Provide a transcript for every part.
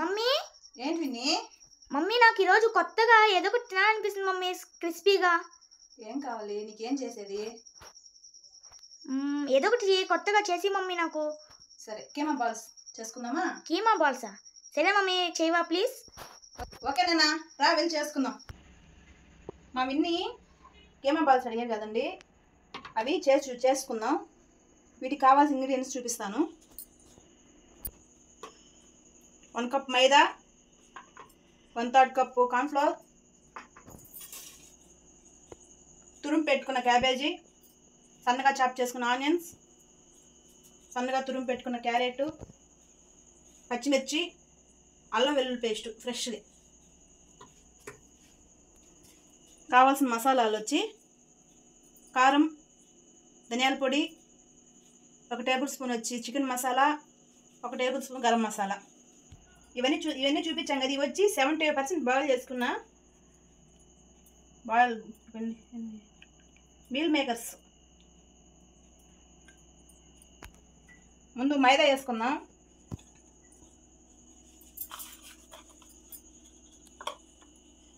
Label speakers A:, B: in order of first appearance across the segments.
A: Mummy
B: ఏంటి విన్ని?
A: Mummy నాకు ఈరోజు కొత్తగా ఏదో ఒకటి తినాలనిపిస్తుంది మమ్మీ, క్రిస్పీగా.
B: ఏం కావాలి నీకేం చేసేది?
A: ఏదో ఒకటి కొత్తగా చేసి మమ్మీ నాకు.
B: సరే కీమా బాల్స్ చేసుకుందామా?
A: కీమా బాల్సా? సరే మమ్మీ చేయవా ప్లీజ్.
B: ఓకేనా, రా వెళ్ళి చేసుకుందాం. మా విన్ని కీమా బాల్స్ అడిగారు కదండి, అవి చేసుకుందాం. వీటికి కావాల్సిన ఇంగ్రీడియంట్స్ చూపిస్తాను. 1 కప్ మైదా, 1/3 కప్పు కార్న్ఫ్లవర్, తురుము పెట్టుకున్న క్యాబేజీ, సన్నగా చాప్ చేసుకున్న ఆనియన్స్, సన్నగా తురుము పెట్టుకున్న క్యారెట్, పచ్చిమిర్చి, అల్లం వెల్లుల్లి పేస్ట్ ఫ్రెష్ది. కావాల్సిన మసాలాలు వచ్చి కారం, ధనియాల పొడి, 1 టేబుల్ స్పూన్ వచ్చి chicken masala, 1 table spoon garam masala. ఇవన్నీ చూపించాం కదా. ఇవి వచ్చి 70% బాయిల్ చేసుకున్న మీల్ మేకర్స్. ముందు మైదా వేసుకుందాం.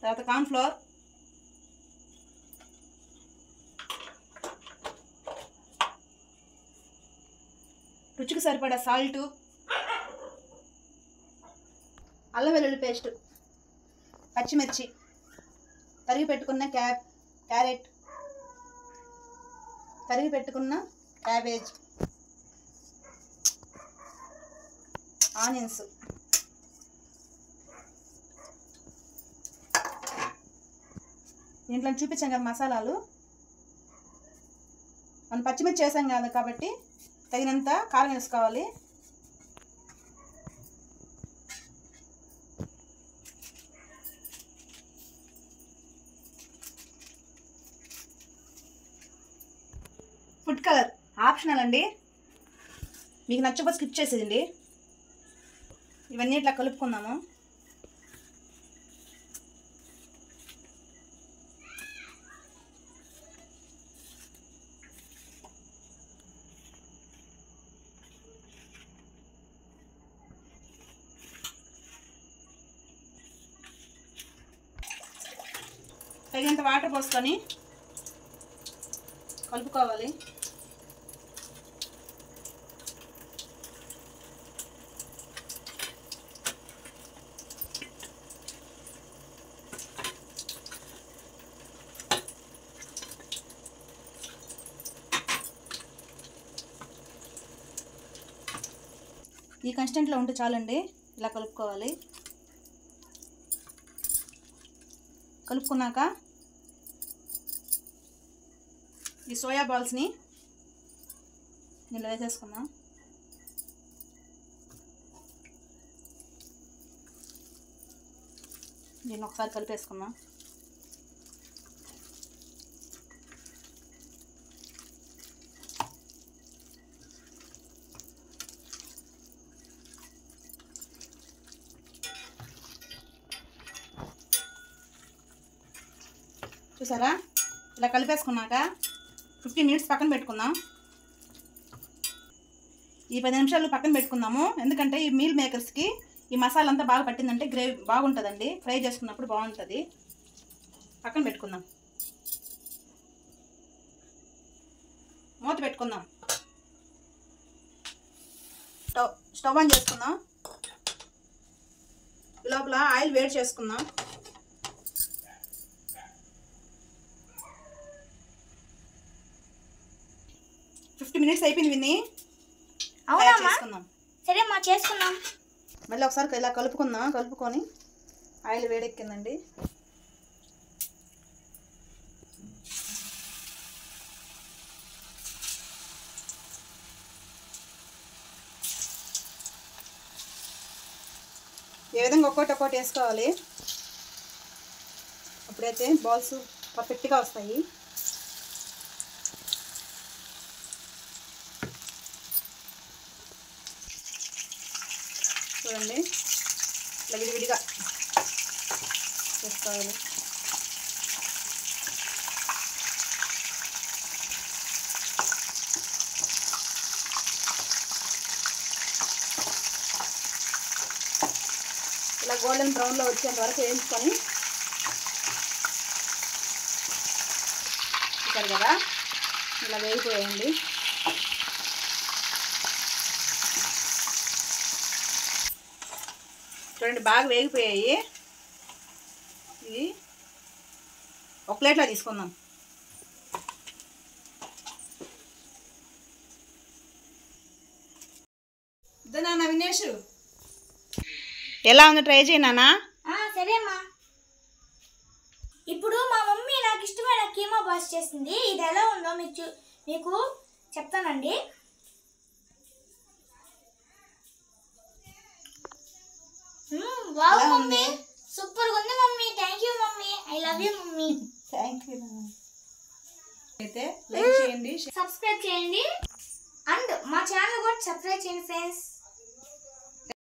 B: తర్వాత కార్న్ఫ్లోర్, రుచికి సరిపడా సాల్టు, అల్లం వెల్లుల్లి పేస్ట్, పచ్చిమిర్చి, తరిగి పెట్టుకున్న క్యారెట్, తరిగి పెట్టుకున్న క్యాబేజ్, ఆనియన్స్, దీంట్లో చూపించాం కదా మసాలాలు. మనం పచ్చిమిర్చి వేసాం కదా కాబట్టి తగినంత కారం వేసుకోవాలి. ఫుడ్ కలర్ ఆప్షనల్ అండి, మీకు నచ్చకపోతే స్కిప్ చేసేదండి. ఇవన్నీ ఇట్లా కలుపుకుందాము. తగినంత వాటర్ పోసుకొని కలుపుకోవాలి. ఈ కన్సిస్టెంట్లో ఉంటే చాలండి. ఇలా కలుపుకోవాలి. కలుపుకున్నాక ఈ సోయా బాల్స్ని దీనిలో వేసేసుకుందాం. దీన్ని ఒకసారి కలిపేసుకుందాం. చూసారా, ఇలా కలిపేసుకున్నాక 15 మినిట్స్ పక్కన పెట్టుకుందాం. ఈ 10 నిమిషాలు పక్కన పెట్టుకుందాము. ఎందుకంటే ఈ మీల్ మేకర్స్కి ఈ మసాలా అంతా బాగా పట్టిందంటే గ్రేవీ బాగుంటుందండి, ఫ్రై చేసుకున్నప్పుడు బాగుంటుంది. పక్కన పెట్టుకుందాం. మూత పెట్టుకుందాం. స్టవ్ ఆన్ చేసుకుందాం. లోపల ఆయిల్ వేడి చేసుకుందాం. మినిట్స్ అయిపోయింది విని.
A: అవునా? సరే మా చేసుకుందాం.
B: మళ్ళీ ఒకసారి ఇలా కలుపుకుందాం. కలుపుకొని ఆయిల్ వేడెక్కిందండి. ఏ విధంగా ఒక్కొక్కటి వేసుకోవాలి. అప్పుడైతే బాల్స్ పర్ఫెక్ట్గా వస్తాయి. చూడండి, ఇట్లా విడివిడిగా వేసుకోవాలి. ఇలా గోల్డెన్ బ్రౌన్లో వచ్చేంత వరకు వేయించుకొని చూసారు కదా, ఇలా వేగిపోయాయండి. చూడండి బాగా వేగిపోయాయి. ఇవి ఒక ప్లేట్లో తీసుకుందాం. నాన్న వినేష్, ఎలా ఉంది? ట్రై చేయి నాన్న.
A: సరే అమ్మా. ఇప్పుడు మా మమ్మీ నాకు ఇష్టమైన కీమా బాస్ చేసింది. ఇది ఎలా ఉందో మీకు చెప్తానండి. వావ్ మమ్మీ, సూపర్ గా ఉంది mummy. Thank you mummy. I love you mummy.
B: Thank you. అయితే లైక్ చేయండి,
A: సబ్స్క్రైబ్ చేయండి అండ్ మా ఛానల్ కూడా సబ్స్క్రైబ్ చేయండి ఫ్రెండ్స్.